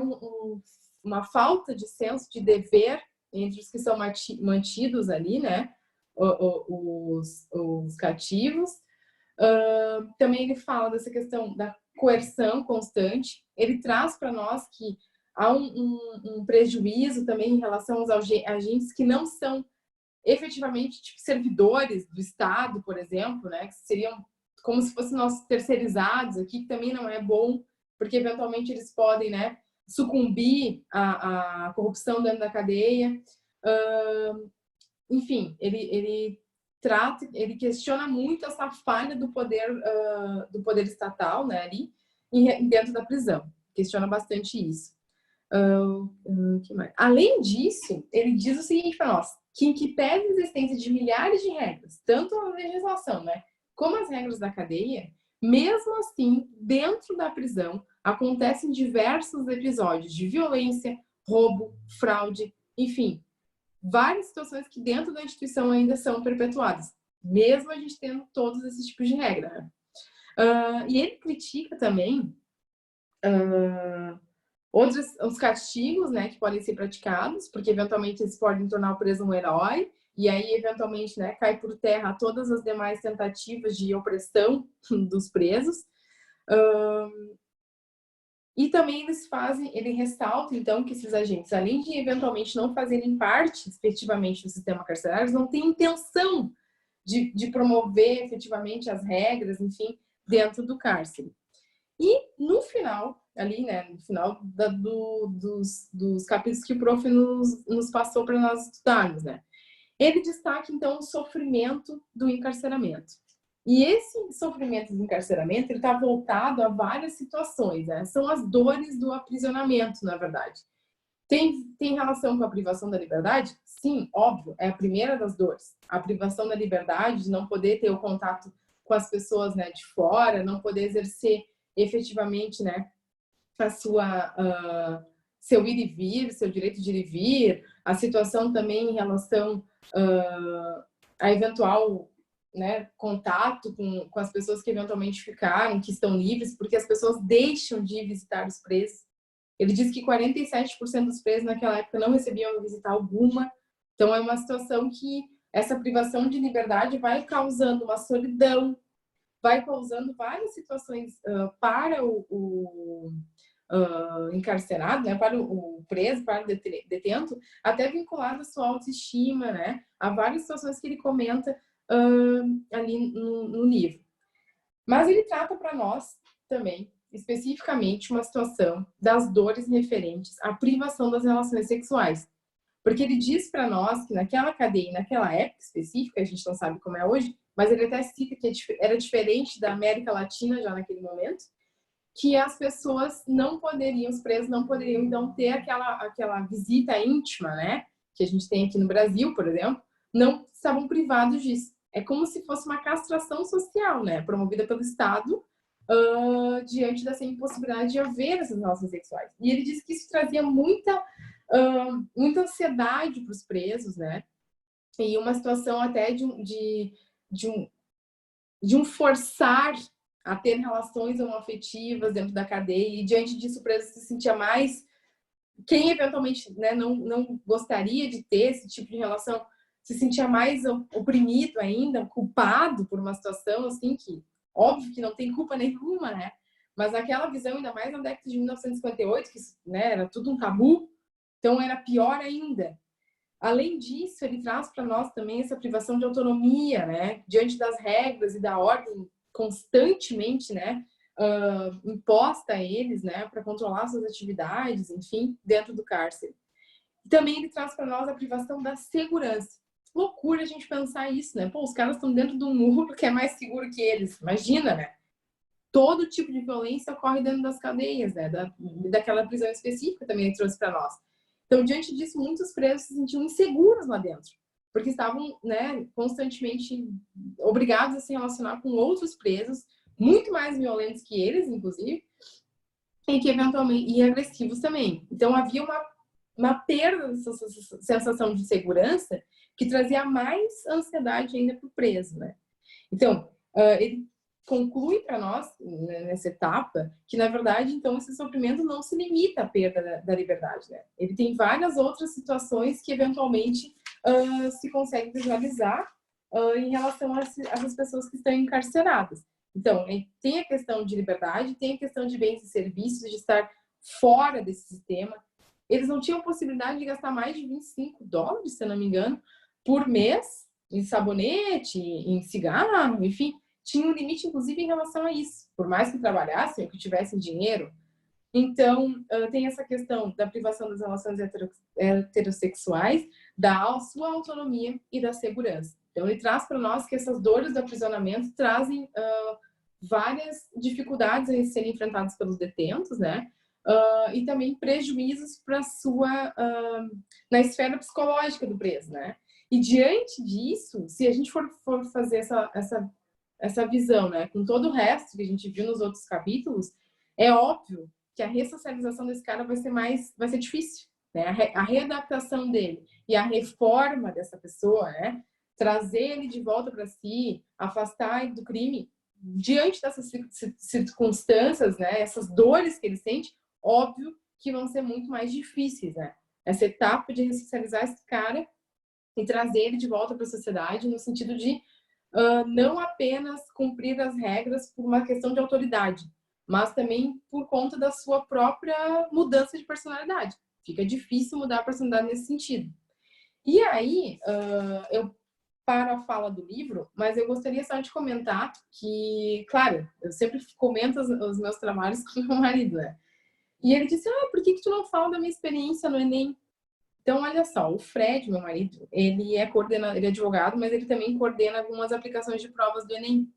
uma falta de senso de dever entre os que são mantidos ali, né, os cativos. Também ele fala dessa questão da coerção constante. Ele traz para nós que há um prejuízo também em relação aos agentes que não são efetivamente tipo, servidores do Estado, por exemplo, né, que seriam como se fossem nossos terceirizados aqui, que também não é bom, porque eventualmente eles podem, né, sucumbir à corrupção dentro da cadeia. Enfim, ele questiona muito essa falha do poder estatal, né, ali dentro da prisão. Questiona bastante isso. Que mais? Além disso, ele diz o seguinte para nós, que em que pese a existência de milhares de regras, tanto a legislação, né, como as regras da cadeia, mesmo assim, dentro da prisão, acontecem diversos episódios de violência, roubo, fraude, enfim, várias situações que dentro da instituição ainda são perpetuadas, mesmo a gente tendo todos esses tipos de regra. Né? E ele critica também os castigos, né, que podem ser praticados, porque eventualmente eles podem tornar o preso um herói, e aí eventualmente, né, cai por terra todas as demais tentativas de opressão dos presos. E também ele ressalta, então, que esses agentes, além de eventualmente não fazerem parte efetivamente do sistema carcerário, não têm intenção de promover efetivamente as regras, enfim, dentro do cárcere. E no final, ali, né, no final dos capítulos que o prof nos passou para nós estudarmos, né, ele destaca, então, o sofrimento do encarceramento. E esse sofrimento do encarceramento está voltado a várias situações, né? São as dores do aprisionamento, na verdade. Tem relação com a privação da liberdade? Sim, óbvio, é a primeira das dores. A privação da liberdade, de não poder ter o contato com as pessoas, né, de fora, não poder exercer efetivamente, né, seu ir e vir, seu direito de ir e vir, a situação também em relação a eventual né, contato com as pessoas que eventualmente ficaram, que estão livres, porque as pessoas deixam de visitar os presos. Ele diz que 47% dos presos naquela época não recebiam visita alguma. Então, é uma situação que essa privação de liberdade vai causando uma solidão, vai causando várias situações para o encarcerado, né, para o preso, para o detento, até vinculado à sua autoestima, né, a várias situações que ele comenta ali no livro. Mas ele trata para nós também, especificamente, uma situação das dores referentes à privação das relações sexuais. Porque ele diz para nós que naquela cadeia, naquela época específica, a gente não sabe como é hoje, mas ele até cita que era diferente da América Latina já naquele momento, que as pessoas não poderiam, os presos não poderiam, então, ter aquela visita íntima, né? Que a gente tem aqui no Brasil, por exemplo, não estavam privados disso. É como se fosse uma castração social, né? Promovida pelo Estado diante dessa impossibilidade de haver essas relações sexuais. E ele disse que isso trazia muita ansiedade para os presos, né? E uma situação até de um forçar a ter relações homoafetivas dentro da cadeia, e diante disso o preso se sentia mais... Quem eventualmente, né, não gostaria de ter esse tipo de relação se sentia mais oprimido ainda, culpado por uma situação assim que, óbvio que não tem culpa nenhuma, né? Mas naquela visão, ainda mais na década de 1958, que, né, era tudo um tabu, então era pior ainda. Além disso, ele traz para nós também essa privação de autonomia, né? Diante das regras e da ordem constantemente, né? Imposta a eles, né? Para controlar suas atividades, enfim, dentro do cárcere. Também ele traz para nós a privação da segurança. Loucura a gente pensar isso, né? Pô, os caras estão dentro de um muro que é mais seguro que eles. Imagina, né? Todo tipo de violência ocorre dentro das cadeias, né? Daquela prisão específica também ele trouxe para nós. Então, diante disso, muitos presos se sentiam inseguros lá dentro, porque estavam, né, constantemente obrigados a se relacionar com outros presos, muito mais violentos que eles, inclusive, e que eventualmente e agressivos também. Então, havia uma perda dessa sensação de segurança que trazia mais ansiedade ainda para o preso, né? Então, ele conclui para nós, nessa etapa, que, na verdade, então, esse sofrimento não se limita à perda da liberdade, né? Ele tem várias outras situações que, eventualmente, se consegue visualizar em relação a essas pessoas que estão encarceradas. Então, tem a questão de liberdade, tem a questão de bens e serviços, de estar fora desse sistema. Eles não tinham possibilidade de gastar mais de $25, se eu não me engano, por mês, em sabonete, em cigarro, enfim, tinha um limite, inclusive, em relação a isso. Por mais que trabalhassem ou que tivessem dinheiro. Então, tem essa questão da privação das relações heterossexuais, da sua autonomia e da segurança. Então, ele traz para nós que essas dores do aprisionamento trazem várias dificuldades a serem enfrentadas pelos detentos, né? E também prejuízos para na esfera psicológica do preso, né? E diante disso, se a gente for fazer essa visão, né, com todo o resto que a gente viu nos outros capítulos, é óbvio que a ressocialização desse cara vai ser difícil, né? A readaptação dele e a reforma dessa pessoa, né? Trazer ele de volta para si, afastar ele do crime, diante dessas circunstâncias, né? Essas dores que ele sente, óbvio que vão ser muito mais difíceis, né? Essa etapa de ressocializar esse cara e trazer ele de volta para a sociedade no sentido de não apenas cumprir as regras por uma questão de autoridade, mas também por conta da sua própria mudança de personalidade. Fica difícil mudar a personalidade nesse sentido. E aí, eu paro a fala do livro, mas eu gostaria só de comentar que, claro, eu sempre comento os meus trabalhos com meu marido, né? E ele disse, por que tu não fala da minha experiência no Enem? Então, olha só, o Fred, meu marido, ele é advogado, mas ele também coordena algumas aplicações de provas do Enem.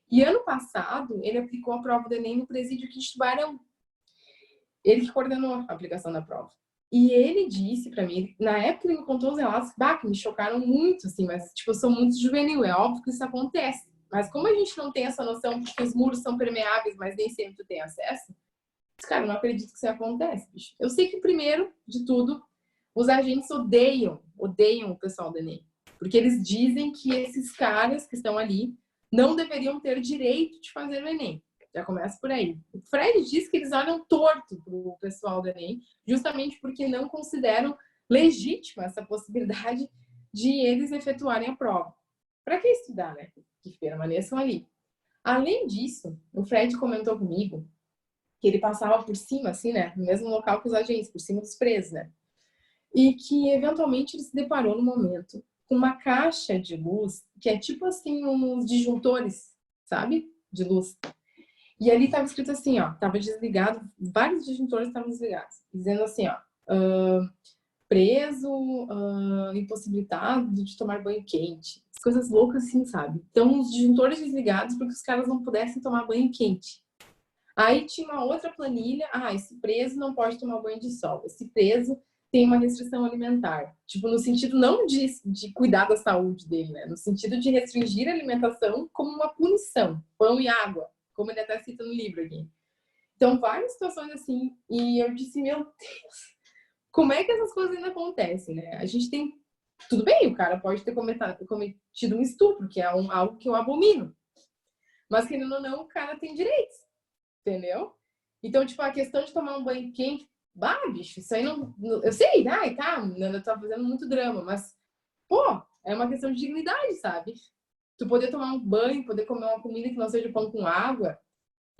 E ano passado, ele aplicou a prova do Enem no presídio aqui de Tubarão. Ele que coordenou a aplicação da prova. E ele disse para mim, na época ele me contou os relatos que me chocaram muito, assim, mas, tipo, eu sou muito juvenil, é óbvio que isso acontece. Mas como a gente não tem essa noção de que os muros são permeáveis, mas nem sempre tu tem acesso, cara, eu não acredito que isso acontece, bicho. Eu sei que, primeiro de tudo, os agentes odeiam o pessoal do Enem. porque eles dizem que esses caras que estão ali não deveriam ter direito de fazer o Enem. Já começa por aí. O Fred diz que eles olham torto para o pessoal do Enem, justamente porque não consideram legítima essa possibilidade de eles efetuarem a prova. Para que estudar, né? Que permaneçam ali. Além disso, o Fred comentou comigo que ele passava por cima, assim, né? No mesmo local que os agentes, por cima dos presos, né? E que, eventualmente, ele se deparou no momento com uma caixa de luz, que é tipo assim, uns disjuntores, sabe? De luz. E ali estava escrito assim, ó, estava desligado, vários disjuntores estavam desligados, dizendo assim, ó, preso, impossibilitado de tomar banho quente. As coisas loucas assim, sabe? Então, os disjuntores desligados para que os caras não pudessem tomar banho quente. Aí tinha uma outra planilha, esse preso não pode tomar banho de sol, esse preso tem uma restrição alimentar. Tipo, no sentido não de cuidar da saúde dele, né? No sentido de restringir a alimentação como uma punição, pão e água, como ele até cita no livro aqui. Então, várias situações assim, e eu disse, meu Deus, como é que essas coisas ainda acontecem, né? A gente tem... Tudo bem, o cara pode ter cometido um estupro, que é algo que eu abomino. Mas, querendo ou não, o cara tem direitos, entendeu? Então, tipo, a questão de tomar um banho quente, bicho, isso aí não... Eu sei, tá, eu tô fazendo muito drama, mas, pô, é uma questão de dignidade, sabe? Tu poder tomar um banho, poder comer uma comida que não seja pão com água.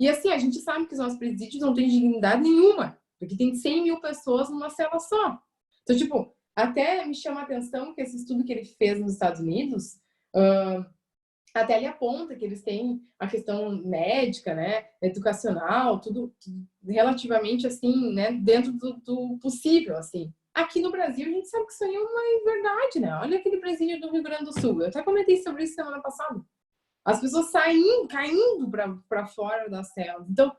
E assim, a gente sabe que os nossos presídios não têm dignidade nenhuma, porque tem 100 mil pessoas numa cela só. Então, tipo, até me chama a atenção que esse estudo que ele fez nos Estados Unidos, até ele aponta que eles têm a questão médica, né, educacional, tudo relativamente assim, né, dentro do possível, assim. Aqui no Brasil, a gente sabe que isso aí é uma verdade, né? Olha aquele presídio do Rio Grande do Sul. Eu até comentei sobre isso semana passada. As pessoas caindo para fora das celas. Então,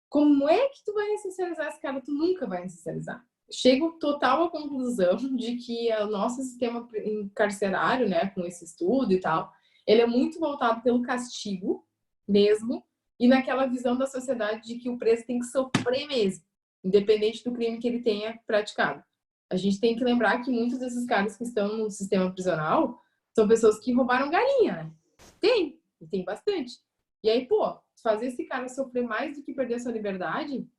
como é que tu vai ressocializar esse cara? Tu nunca vai ressocializar. Chego total à conclusão de que o nosso sistema carcerário, né, com esse estudo e tal, ele é muito voltado pelo castigo mesmo e naquela visão da sociedade de que o preso tem que sofrer mesmo, independente do crime que ele tenha praticado. A gente tem que lembrar que muitos desses caras que estão no sistema prisional são pessoas que roubaram galinha, né? Tem bastante. E aí, pô, fazer esse cara sofrer mais do que perder sua liberdade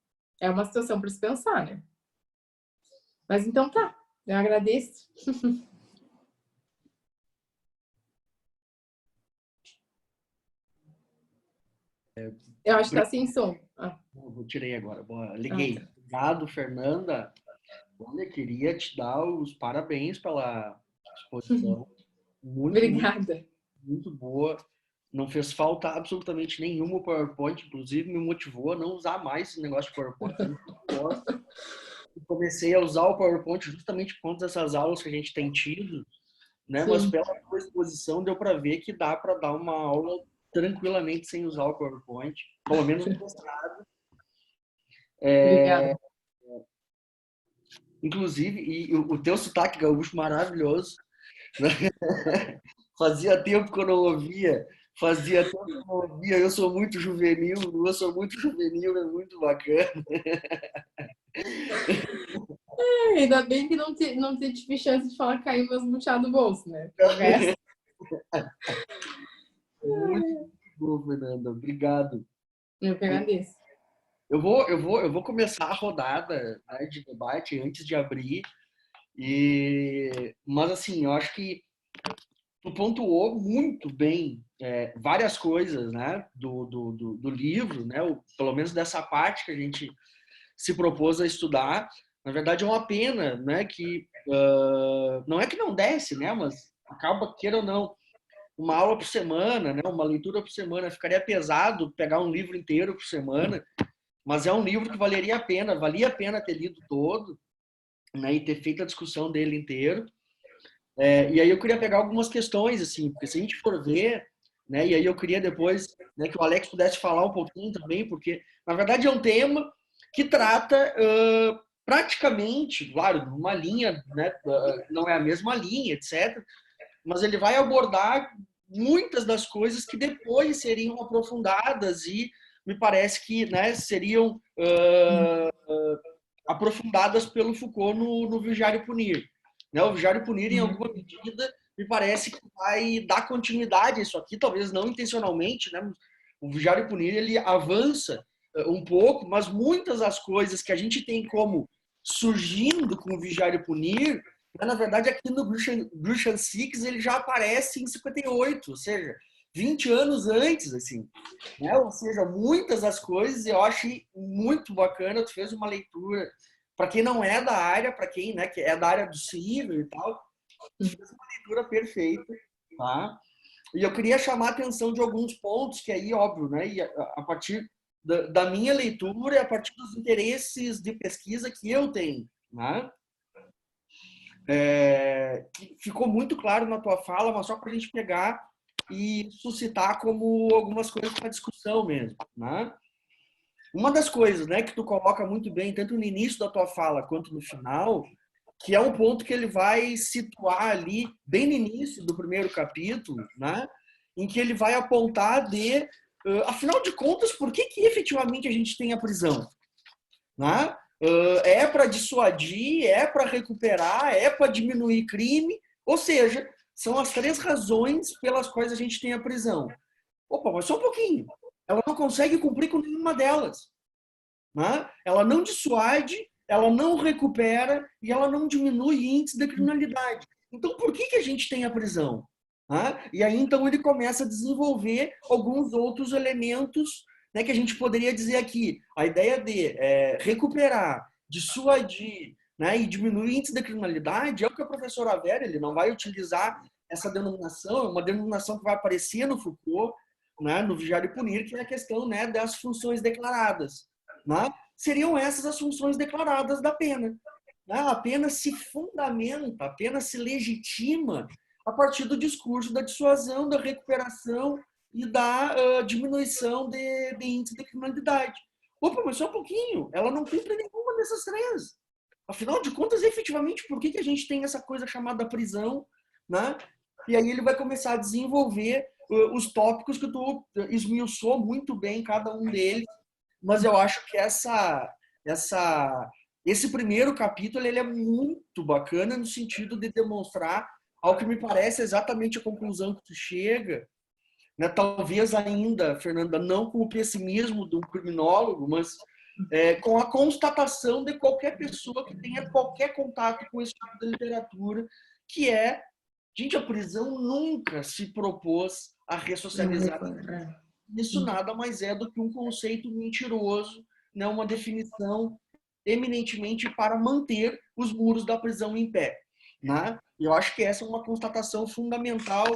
é uma situação para se pensar, né? Mas então tá, eu agradeço. Eu acho que tá sem som. Eu tirei agora. Boa, liguei. Tá. Obrigado, Fernanda. Olha, queria te dar os parabéns pela exposição. Muito, muito, Obrigada. muito boa. Não fez falta absolutamente nenhuma o PowerPoint, inclusive me motivou a não usar mais esse negócio de PowerPoint. Eu não gosto. Comecei a usar o PowerPoint justamente por conta dessas aulas que a gente tem tido, né? Mas Sim. pela tua exposição deu para ver que dá para dar uma aula tranquilamente sem usar o PowerPoint, pelo menos no mestrado. Obrigada. Inclusive, e o teu sotaque gaúcho maravilhoso, né? Fazia tempo que eu não ouvia, fazia tempo que eu não ouvia, eu sou muito juvenil, é muito bacana. Ainda bem que não tive chance de falar caiu meus buchados do bolso, né? O resto. Muito, muito bom, Fernanda. Obrigado. Eu que agradeço. Eu vou começar a rodada, né, de debate antes de abrir. Mas assim, eu acho que tu pontuou muito bem várias coisas, né, do livro, né, pelo menos dessa parte que a gente se propôs a estudar. Na verdade, é uma pena, né, que não é que não desce, né, mas acaba, queira ou não, uma aula por semana, né, uma leitura por semana, ficaria pesado pegar um livro inteiro por semana, mas é um livro que valia a pena ter lido todo, né, e ter feito a discussão dele inteiro. E aí eu queria pegar algumas questões, assim, porque se a gente for ver, né, e aí eu queria depois, né, que o Alex pudesse falar um pouquinho também, porque, na verdade, é um tema que trata praticamente, claro, numa linha, né, não é a mesma linha, etc., mas ele vai abordar muitas das coisas que depois seriam aprofundadas e me parece que, né, seriam aprofundadas pelo Foucault no Vigiar e Punir. Né? O Vigiar e Punir, em alguma medida, me parece que vai dar continuidade a isso aqui, talvez não intencionalmente, né? O Vigiar e Punir, ele avança um pouco, mas muitas das coisas que a gente tem como surgindo com o Vigiar e Punir, né, na verdade, aqui no Grushan Six ele já aparece em 58, ou seja, 20 anos antes, assim, né? Ou seja, muitas das coisas eu achei muito bacana. Tu fez uma leitura, para quem não é da área, para quem, né, que é da área do civil e tal, tu fez uma leitura perfeita, tá? E eu queria chamar a atenção de alguns pontos que aí, óbvio, né, e a partir da minha leitura e a partir dos interesses de pesquisa que eu tenho, né? Ficou muito claro na tua fala, mas só para a gente pegar e suscitar como algumas coisas para discussão mesmo, né? Uma das coisas, né, que tu coloca muito bem, tanto no início da tua fala quanto no final, que é um ponto que ele vai situar ali, bem no início do primeiro capítulo, né, em que ele vai apontar afinal de contas, por que efetivamente a gente tem a prisão? Né? É para dissuadir, é para recuperar, é para diminuir crime, ou seja, são as 3 razões pelas quais a gente tem a prisão. Opa, mas só um pouquinho. Ela não consegue cumprir com nenhuma delas. Né? Ela não dissuade, ela não recupera e ela não diminui o índice da criminalidade. Então, por que a gente tem a prisão? Né? E aí, então, ele começa a desenvolver alguns outros elementos, né, que a gente poderia dizer aqui. A ideia de recuperar, dissuadir, né, e diminuir o índice da criminalidade é o que a professora Vera, ele não vai utilizar essa denominação, é uma denominação que vai aparecer no Foucault, né, no Vigiar e Punir, que é a questão, né, das funções declaradas. Né? Seriam essas as funções declaradas da pena. Né? A pena se fundamenta, a pena se legitima a partir do discurso da dissuasão, da recuperação e da diminuição de índice de criminalidade. Opa, mas só um pouquinho. Ela não cumpre nenhuma dessas 3. Afinal de contas, efetivamente, por que a gente tem essa coisa chamada prisão? Né? E aí ele vai começar a desenvolver os tópicos que tu esmiuçou muito bem, cada um deles, mas eu acho que esse primeiro capítulo ele é muito bacana no sentido de demonstrar, ao que me parece, exatamente a conclusão que tu chega, né? Talvez ainda, Fernanda, não com o pessimismo do criminólogo, mas com a constatação de qualquer pessoa que tenha qualquer contato com esse tipo de literatura, que é, gente, a prisão nunca se propôs a ressocializar. Isso nada mais é do que um conceito mentiroso, né? Uma definição eminentemente para manter os muros da prisão em pé. Né? Eu acho que essa é uma constatação fundamental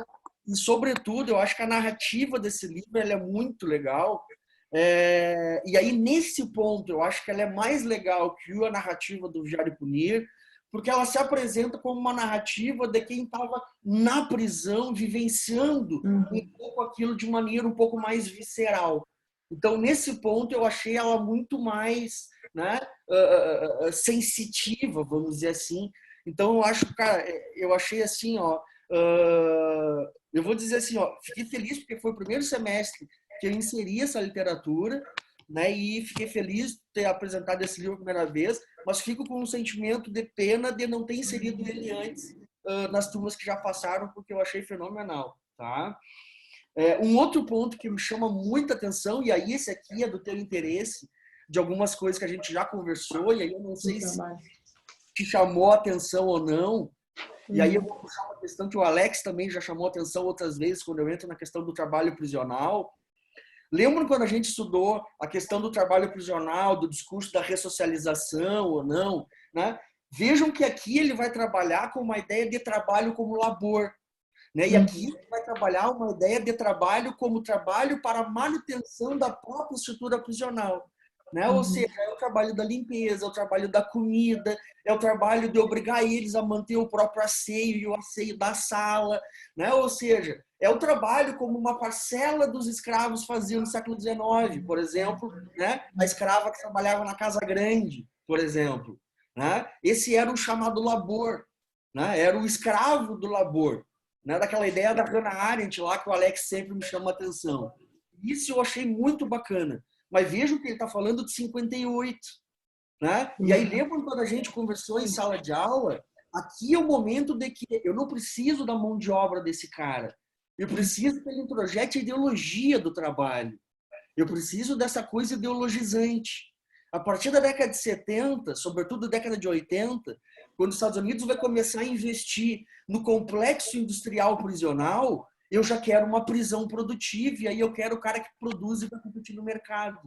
e, sobretudo, eu acho que a narrativa desse livro ela é muito legal. E aí, nesse ponto, eu acho que ela é mais legal que a narrativa do Vigiar e Punir, porque ela se apresenta como uma narrativa de quem estava na prisão, vivenciando um pouco aquilo de maneira um pouco mais visceral. Então, nesse ponto, eu achei ela muito mais, né, sensitiva, vamos dizer assim. Então, eu acho, cara, eu achei assim, ó, eu vou dizer assim, ó, fiquei feliz porque foi o primeiro semestre que eu inseri essa literatura, né, e fiquei feliz de ter apresentado esse livro a primeira vez, mas fico com um sentimento de pena de não ter inserido ele antes nas turmas que já passaram, porque eu achei fenomenal, tá? Um outro ponto que me chama muita atenção, e aí esse aqui é do teu interesse, de algumas coisas que a gente já conversou, e aí eu não sei se te chamou a atenção ou não, e aí eu vou puxar uma questão que o Alex também já chamou a atenção outras vezes, quando eu entro na questão do trabalho prisional. Lembram quando a gente estudou a questão do trabalho prisional, do discurso da ressocialização ou não? Né? Vejam que aqui ele vai trabalhar com uma ideia de trabalho como labor. Né? E aqui ele vai trabalhar uma ideia de trabalho como trabalho para a manutenção da própria estrutura prisional. Né? Ou seja, é o trabalho da limpeza, é o trabalho da comida, é o trabalho de obrigar eles a manter o próprio asseio e o asseio da sala. Né? Ou seja, é o trabalho como uma parcela dos escravos faziam no século XIX, por exemplo, né? A escrava que trabalhava na Casa Grande, por exemplo. Né? Esse era o chamado labor, né? Era o escravo do labor. Né? Daquela ideia da Hannah Arendt lá que o Alex sempre me chama a atenção. Isso eu achei muito bacana. Mas vejam que ele está falando de 58. Né? E aí lembram quando a gente conversou em sala de aula aqui é o momento de que eu não preciso da mão de obra desse cara. Eu preciso que ele introjete a ideologia do trabalho. Eu preciso dessa coisa ideologizante. A partir da década de 70, sobretudo da década de 80, quando os Estados Unidos vai começar a investir no complexo industrial prisional, eu já quero uma prisão produtiva, e aí eu quero o cara que produz e vai competir no mercado.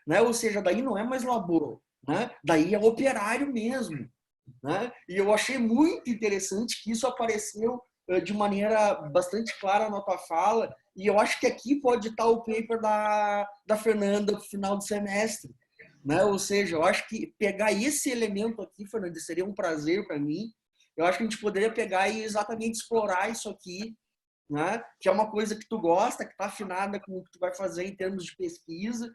Né? Ou seja, daí não é mais labor, né? Daí é operário mesmo. Né? E eu achei muito interessante que isso apareceu de maneira bastante clara na tua fala, e eu acho que aqui pode estar o paper da Fernanda no final do semestre. Né? Ou seja, eu acho que pegar esse elemento aqui, Fernanda, seria um prazer para mim. Eu acho que a gente poderia pegar e exatamente explorar isso aqui, né? Que é uma coisa que tu gosta, que está afinada com o que tu vai fazer em termos de pesquisa.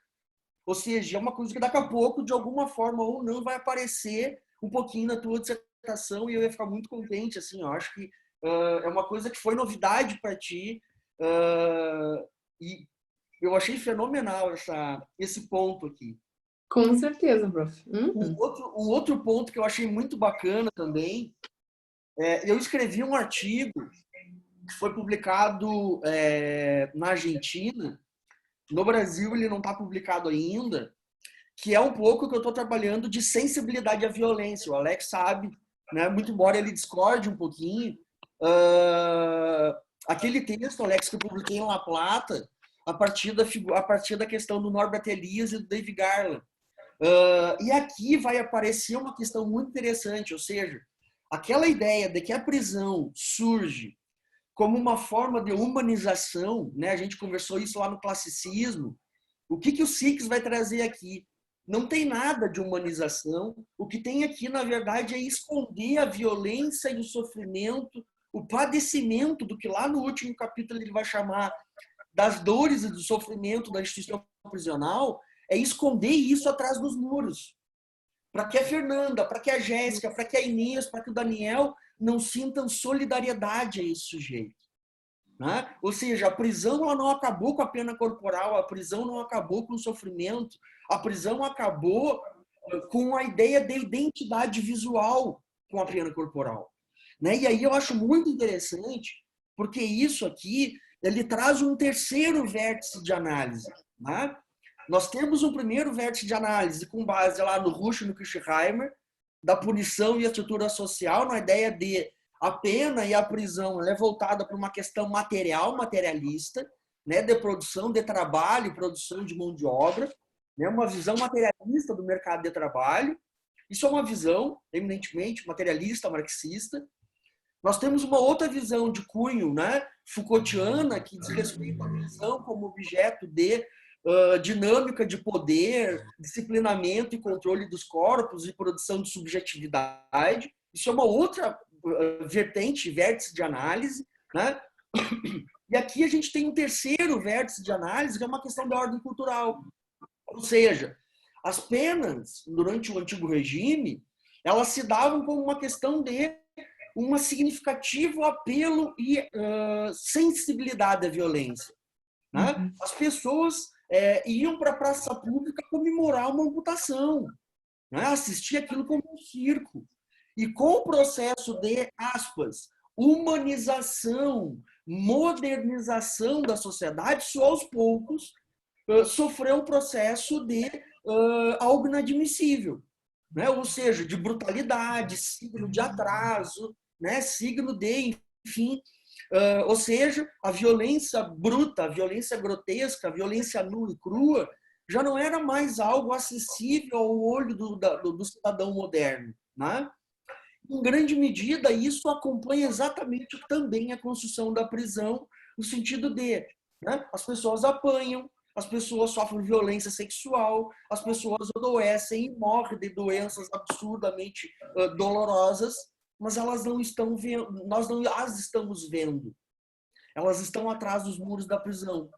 Ou seja, é uma coisa que daqui a pouco, de alguma forma ou não, vai aparecer um pouquinho na tua dissertação, e eu ia ficar muito contente. Assim, eu acho que é uma coisa que foi novidade para ti, e eu achei fenomenal esse ponto aqui. Com certeza, prof. Um outro ponto que eu achei muito bacana também, eu escrevi um artigo que foi publicado na Argentina. No Brasil ele não está publicado ainda, que é um pouco que eu estou trabalhando de sensibilidade à violência. O Alex sabe, né? Muito embora ele discorde um pouquinho. Aquele texto, Alex, que eu publiquei em La Plata, a partir da questão do Norbert Elias e do David Garland. E aqui vai aparecer uma questão muito interessante, ou seja, aquela ideia de que a prisão surge como uma forma de humanização, né? A gente conversou isso lá no classicismo. O que o Six vai trazer aqui? Não tem nada de humanização. O que tem aqui, na verdade, é esconder a violência e o sofrimento, o padecimento do que lá no último capítulo ele vai chamar das dores e do sofrimento da instituição prisional, é esconder isso atrás dos muros. Para que a Fernanda, para que a Jéssica, para que a Inês, para que o Daniel não sintam solidariedade a esse sujeito. Né? Ou seja, a prisão ela não acabou com a pena corporal, a prisão não acabou com o sofrimento, a prisão acabou com a ideia de identidade visual com a pena corporal. Né? E aí eu acho muito interessante, porque isso aqui ele traz um terceiro vértice de análise. Né? Nós temos um primeiro vértice de análise com base lá no Rush e no Kirchheimer, da punição e a estrutura social, na ideia de a pena e a prisão é voltada para uma questão material, materialista, né, de produção de trabalho, produção de mão de obra, né, uma visão materialista do mercado de trabalho. Isso é uma visão eminentemente materialista, marxista. Nós temos uma outra visão de cunho, né, Foucaultiana, que diz respeito à prisão como objeto de dinâmica de poder, disciplinamento e controle dos corpos e produção de subjetividade. Isso é uma outra vertente, vértice de análise, né? E aqui a gente tem um terceiro vértice de análise, que é uma questão da ordem cultural. Ou seja, as penas, durante o antigo regime, elas se davam como uma questão de um significativo apelo e sensibilidade à violência. Né? As pessoas iam para a praça pública comemorar uma amputação, né? Assistir aquilo como um circo. E com o processo de, aspas, humanização, modernização da sociedade, só aos poucos sofreu um processo de algo inadmissível, né? Ou seja, de brutalidade, signo de atraso, né? Signo de, enfim, ou seja, a violência bruta, a violência grotesca, a violência nua e crua, já não era mais algo acessível ao olho do cidadão moderno. Né? Em grande medida, isso acompanha exatamente também a construção da prisão, no sentido de, né, as pessoas apanham, as pessoas sofrem violência sexual, as pessoas adoecem e morrem de doenças absurdamente dolorosas, mas elas não estão vendo, nós não as estamos vendo. Elas estão atrás dos muros da prisão.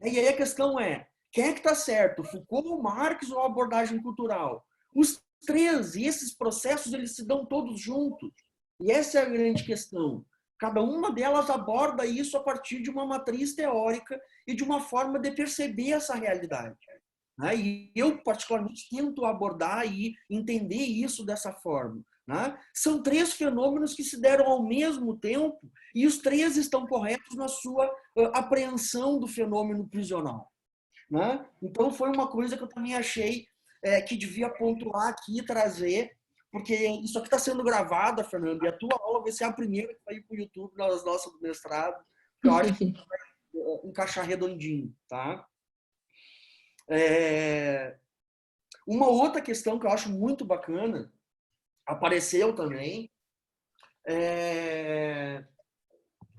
E aí a questão é, quem é que está certo? Foucault ou Marx ou a abordagem cultural? Os três, e esses processos, eles se dão todos juntos. E essa é a grande questão. Cada uma delas aborda isso a partir de uma matriz teórica e de uma forma de perceber essa realidade. E eu, particularmente, tento abordar e entender isso dessa forma. né? São 3 fenômenos que se deram ao mesmo tempo e os 3 estão corretos na sua apreensão do fenômeno prisional, né? Então foi uma coisa que eu também achei que devia pontuar aqui e trazer, porque isso aqui está sendo gravado, Fernando, e a tua aula vai ser a primeira que vai ir para o YouTube nas nossas do mestrado, que eu acho que vai encaixar redondinho, tá? Uma outra questão que eu acho muito bacana, apareceu também,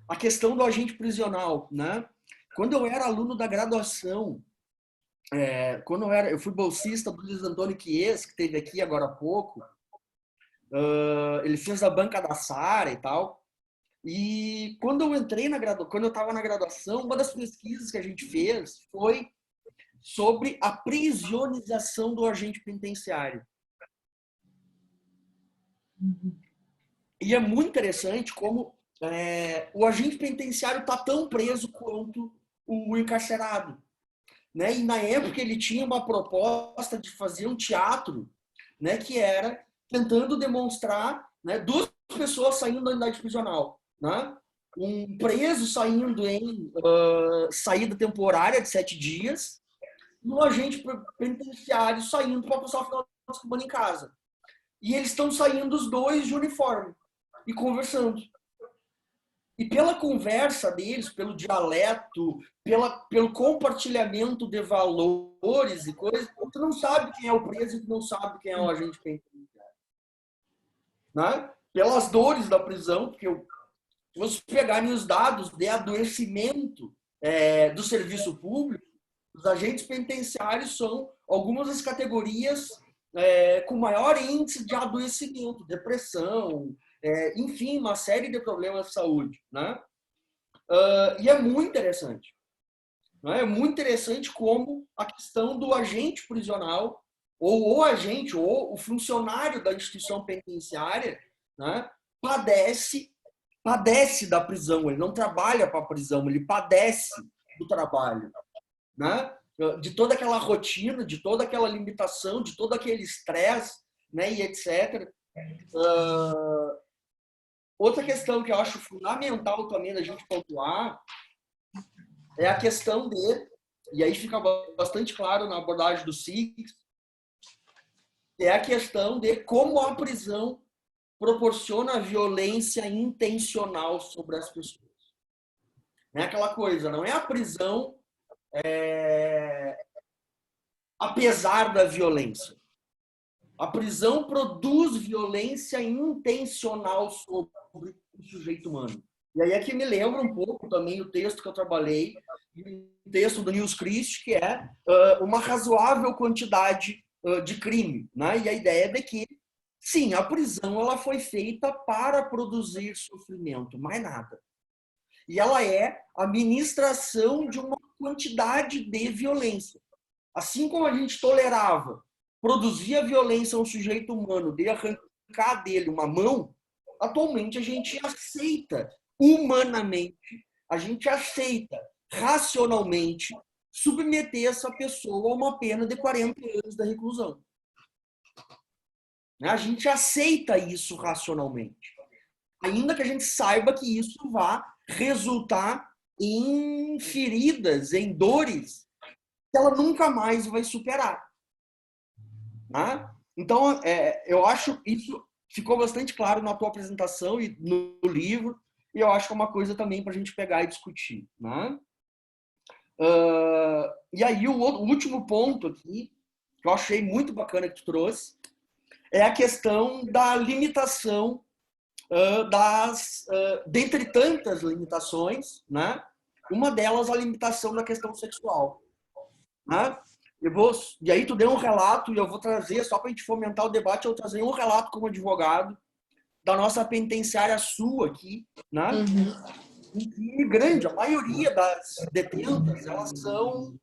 a questão do agente prisional, né? Quando eu era aluno da graduação, eu fui bolsista do Luiz Antônio Chies, que esteve aqui agora há pouco, ele fez a banca da Sara e tal, e quando eu entrei quando eu estava na graduação, uma das pesquisas que a gente fez foi sobre a prisionização do agente penitenciário. E é muito interessante como o agente penitenciário está tão preso quanto o encarcerado, né? E na época ele tinha uma proposta de fazer um teatro, né, que era tentando demonstrar, né, 2 pessoas saindo da unidade prisional, né? Um preso saindo em saída temporária de 7 dias e um agente penitenciário saindo para passar o final de semana em casa. E eles estão saindo os 2 de uniforme e conversando. E pela conversa deles, pelo dialeto, pelo compartilhamento de valores e coisas, tu não sabe quem é o preso e tu não sabe quem é o agente penitenciário. Né? Pelas dores da prisão, porque se vocês pegarem os dados de adoecimento do serviço público, os agentes penitenciários são algumas das categorias com maior índice de adoecimento, depressão, enfim, uma série de problemas de saúde, né? E é muito interessante. Né? É muito interessante como a questão do agente prisional, ou o agente, ou o funcionário da instituição penitenciária, né, padece da prisão. Ele não trabalha para a prisão, ele padece do trabalho. Né? De toda aquela rotina, de toda aquela limitação, de todo aquele estresse, né, e etc. Outra questão que eu acho fundamental também da gente pontuar é a questão e aí fica bastante claro na abordagem do SIX, é a questão de como a prisão proporciona violência intencional sobre as pessoas. Não é aquela coisa, não é a prisão apesar da violência. A prisão produz violência intencional sobre o sujeito humano. E aí é que me lembra um pouco também o texto que eu trabalhei, o texto do Nils Christ, que é uma razoável quantidade de crime. Né? E a ideia é de que, sim, a prisão ela foi feita para produzir sofrimento, mais nada. E ela é a ministração de uma quantidade de violência. Assim como a gente tolerava produzir violência a um sujeito humano, de arrancar dele uma mão, atualmente a gente aceita humanamente, a gente aceita racionalmente submeter essa pessoa a uma pena de 40 anos da reclusão. A gente aceita isso racionalmente. Ainda que a gente saiba que isso vá resultar em feridas, em dores, que ela nunca mais vai superar. Né? Então, eu acho isso ficou bastante claro na tua apresentação e no livro, e eu acho que é uma coisa também para a gente pegar e discutir. Né? E aí, o último ponto aqui, que eu achei muito bacana que tu trouxe, é a questão da limitação dentre tantas limitações, né? Uma delas a limitação da questão sexual. Né? E aí tu deu um relato, e eu vou trazer, só para a gente fomentar o debate, eu vou trazer um relato como advogado da nossa penitenciária sul aqui, né? E grande, a maioria das detentas, elas são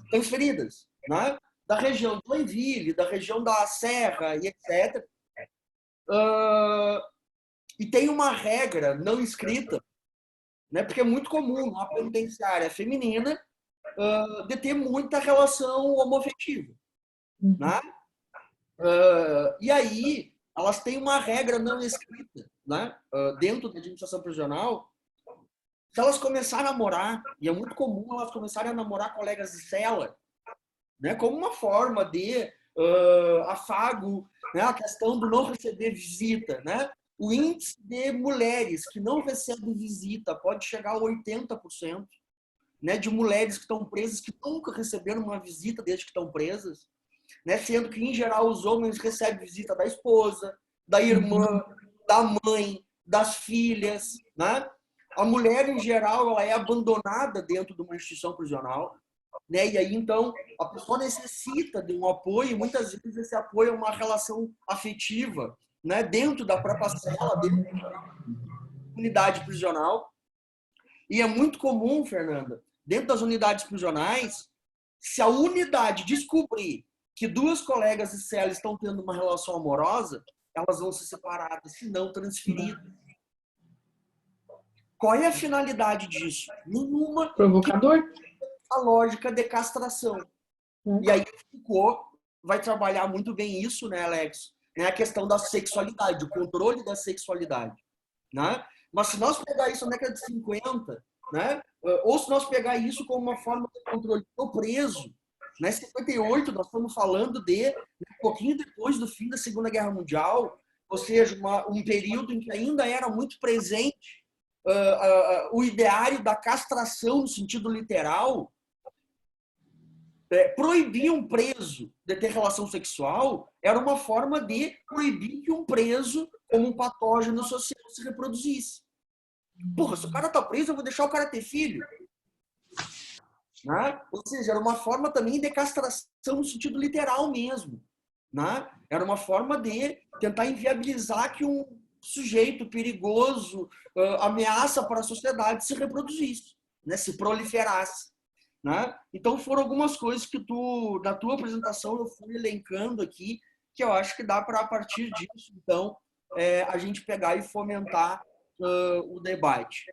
transferidas, né? Da região de Joinville, da região da Serra e etc. E tem uma regra não escrita, né? Porque é muito comum na penitenciária feminina de ter muita relação homoafetiva. Né? E aí, elas têm uma regra não escrita, né? Dentro da administração prisional. Se elas começarem a namorar, e é muito comum elas começarem a namorar colegas de cela, né? Como uma forma de afago, né? A questão do não receber visita, né? O índice de mulheres que não recebem visita pode chegar a 80%, né? De mulheres que estão presas que nunca receberam uma visita desde que estão presas, né? Sendo que, em geral, os homens recebem visita da esposa, da irmã, da mãe, das filhas, né? A mulher, em geral, ela é abandonada dentro de uma instituição prisional, né? E aí, então, a pessoa necessita de um apoio, e muitas vezes esse apoio é uma relação afetiva, né? Dentro da própria cela, dentro da unidade prisional. E é muito comum, Fernanda, dentro das unidades prisionais, se a unidade descobrir que duas colegas de cela estão tendo uma relação amorosa, elas vão ser separadas, se não transferidas. Qual é a finalidade disso? Nenhuma. Provocador? A lógica de castração. E aí o Foucault vai trabalhar muito bem isso, né, Alex? Né, a questão da sexualidade, o controle da sexualidade. Né? Mas se nós pegar isso na década de 50, né, ou se nós pegar isso como uma forma de controle do preso, né, 58 nós estamos falando de um pouquinho depois do fim da Segunda Guerra Mundial, ou seja, um período em que ainda era muito presente o ideário da castração no sentido literal. Proibir um preso de ter relação sexual era uma forma de proibir que um preso, como um patógeno social, se reproduzisse. Porra, se o cara tá preso, eu vou deixar o cara ter filho. Né? Ou seja, era uma forma também de castração no sentido literal mesmo. Né? Era uma forma de tentar inviabilizar que um sujeito perigoso, ameaça para a sociedade, se reproduzisse, né? Se proliferasse. Né? Então foram algumas coisas que na tua apresentação eu fui elencando aqui, que eu acho que dá para, a partir disso, então, a gente pegar e fomentar o debate.